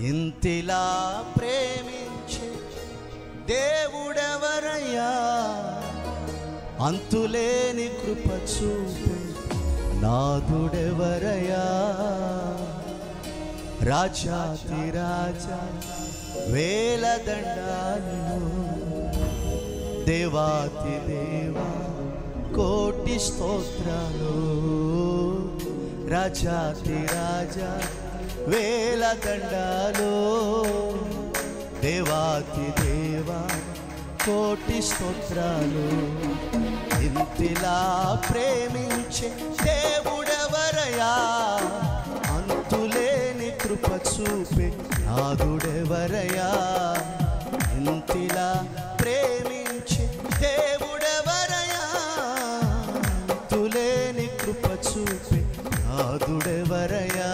ఇంతిలా ప్రేమించే దేవుడెవరయ్యా, అంతులేని కృప చూపే నాథుడెవరయ్యా. రాజాతి రాజా వేల దండాలు, దేవాతి దేవా కోటి స్తోత్రాలు. రాజాతి రాజా వేల దండాలు, దేవాతి దేవా కోటి స్తోత్రాలు. ఇంతిలా ప్రేమించే దేవుడెవరయ్యా, అంతులేని కృప చూపే నాథుడెవరయ్యా. ఇంతిలా ప్రేమించే దేవుడెవరయ్యా, అంతులేని కృప చూపే నాథుడెవరయ్యా.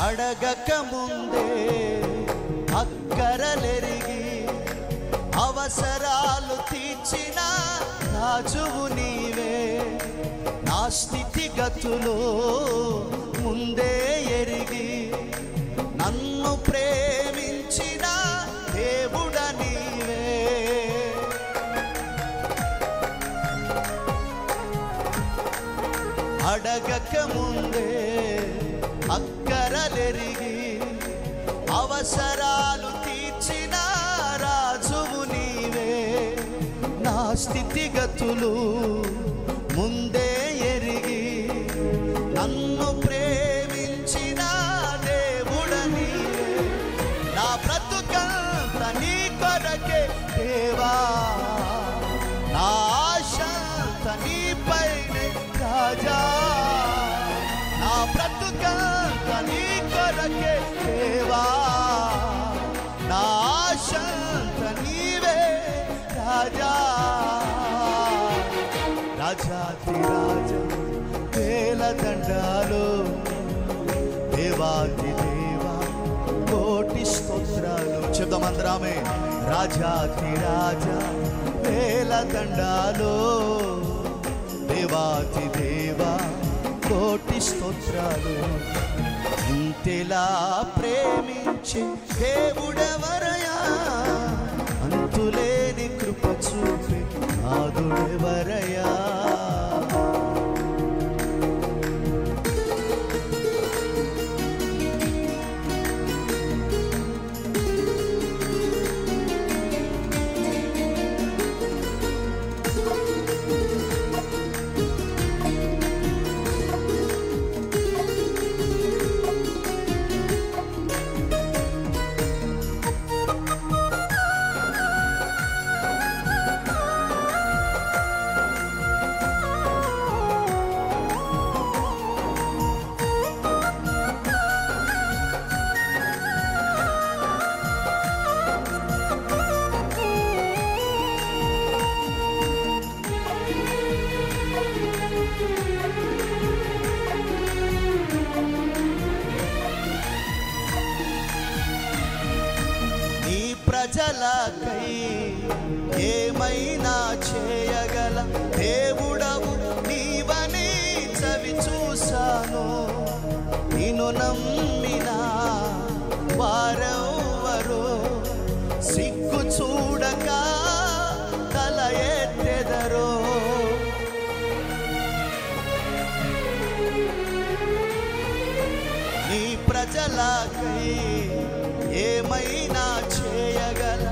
అడగక ముందే అక్కరలెరిగి అవసరాలు తీర్చిన రాజువు నీవే. నా స్థితిగతులు ముందే ఎరిగి నన్ను ప్రేమించిన దేవుడ నీవే. అడగక ముందే అక్కరలెరిగి అవసరాలు తీర్చిన రాజువు నీవే. నా స్థితిగతులు ముందే ఎరిగి నన్ను ప్రేమించిన దేవుడ నీవే. నా బ్రతుకంత నీ కొరకే దేవా, నా ఆశంత నీపైనే రాజా. నా బ్రతుకంత నీ కొరకే దేవా, నా ఆశంత నీవే రాజా. రాజాతి రాజా వేల దండాలు, దేవాతి దేవా కోటి స్తోత్రాలు. చెప్దామందరామే. రాజాతి రాజా వేల దండాలు, దేవాతి దేవా కోటి స్తోత్రాలు. ఇంతిలా ప్రేమించే దేవుడెవరయ్యా, అంతులేని కృప చూపే నాథుడెవరయ్యా. ప్రజలకై ఏమైనా చేయగల దేవుడవు నీవని చవి చూశాను. నిన్ను నమ్మిన వారెవ్వరూ సిగ్గు చూడక తల ఎత్తెదరో. నీ ప్రజలకై ఏమైనా చేయగల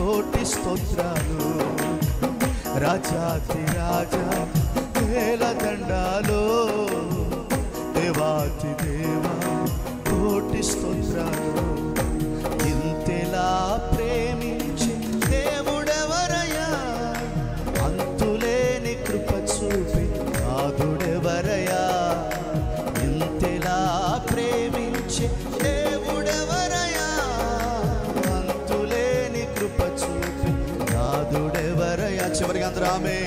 కోటి స్తోత్రాలు. రాజాతి రాజా వేల దండాలు, దేవాతి దేవా కోటి స్తోత్రాలు. ఇంతేలా ప్రేమించి దేవుడెవరయ్యా, అంతులేని కృప చూపి నాదుడెవరయ్యా. ఇంతేలా ప్రేమించి దేవుడెవరయ్యా, అంతులేని కృప చూపి నాదుడెవరయ్యా. చివరికి అందరూ ఆమె.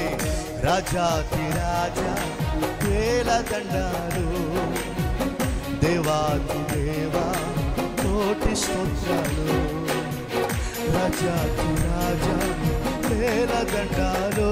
రాజాతి రాజా వేల దండాలు, దేవాతి దేవా కోటి స్తోత్రాలు. రాజాతి రాజా వేల దండాలు,